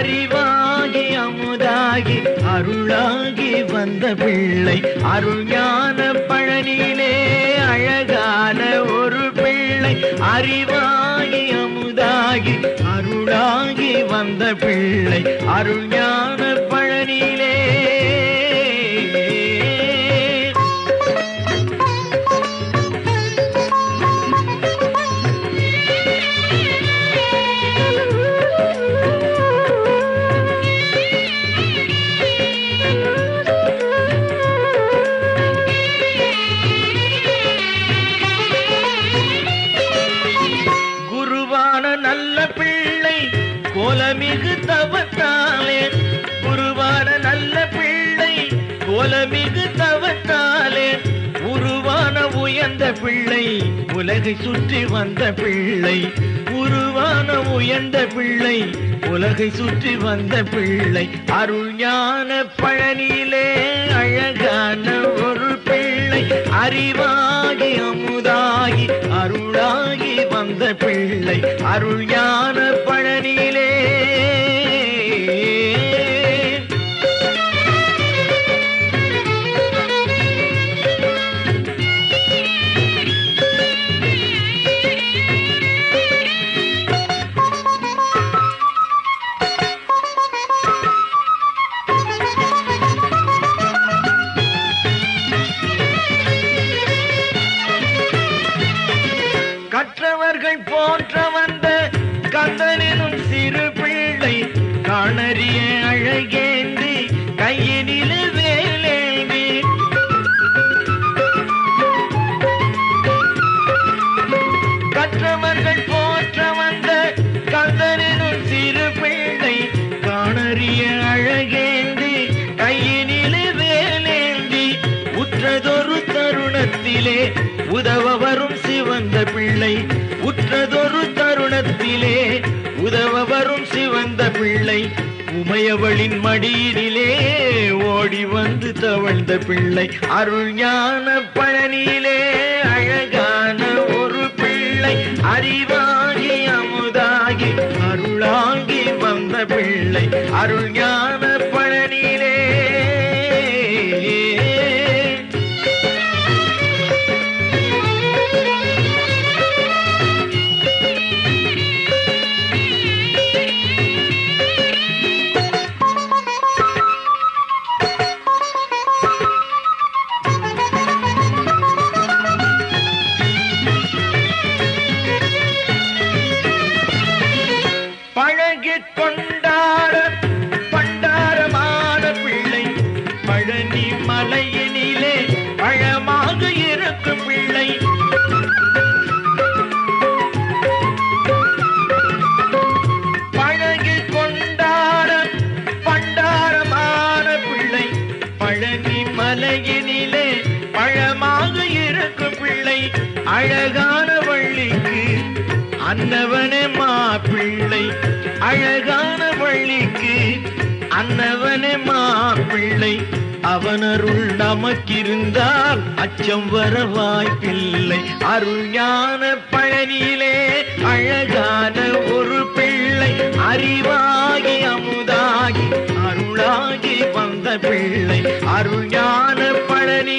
அறிவாகி அமுதாகி அருளாகி வந்த பிள்ளை அருள் ஞான பழனியிலே அழகான ஒரு பிள்ளை அறிவாகி அமுதாகி அருளாகி வந்த பிள்ளை அருள் ஞான பழனியிலே நல்ல பிள்ளை கோலமிகு தவத்தாலே குருவான நல்ல பிள்ளை கோலமிகு தவத்தாலே உருவான உயர்ந்த பிள்ளை உலகை சுற்றி வந்த பிள்ளை உருவான உயர்ந்த பிள்ளை உலகை சுற்றி வந்த பிள்ளை அருள் ஞான பழனியிலே அழகான ஒரு பிள்ளை அறிவாகி அமுதாகி அருளாகி வந்த பிள்ளை அருள் ஞான பழனியிலே கற்றவர்கள் போற்ற வந்த கந்தனினும் சிறு பிள்ளை காணறிய அழகேந்தி கையினில் வேலேந்தி கற்றவர்கள் போற்ற வந்த கந்தனினும் சிறு பிள்ளை காணறிய அழகேந்தி கையினில் வேலேந்தி உற்றதொரு தருணத்திலே உதவ வரும் சிவந்த பிள்ளை உற்றதொரு தருணத்திலே உதவ வரும் சிவந்த பிள்ளை உமையவளின் மடியினிலே ஓடி வந்து தவழ்ந்த பிள்ளை அருள் ஞான பழனியிலே அழகான ஒரு பிள்ளை அறிவாகி அமுதாகி அருளாகி வந்த பிள்ளை அருள் ஞான பழனியிலே பழகிக் கொண்டாட பண்டாரமான பிள்ளை பழனி மலையினிலே பழமாக இருக்கும் பிள்ளை பழகிக் கொண்டாட பண்டாரமான பிள்ளை பழனி மலையினிலே பழமாக இருக்கும் பிள்ளை அழகான வள்ளிக்கு அன்னவனே மாப்பிள்ளை அழகான வள்ளிக்கு அன்னவனே மாப்பிள்ளை அவனருள் நமக்கிருந்தால் அச்சம் வர வாய்ப்பில்லை அருள் ஞான பழனியிலே அழகான ஒரு பிள்ளை அறிவாகி அமுதாகி அருளாகி வந்த பிள்ளை அருள் ஞான பழனி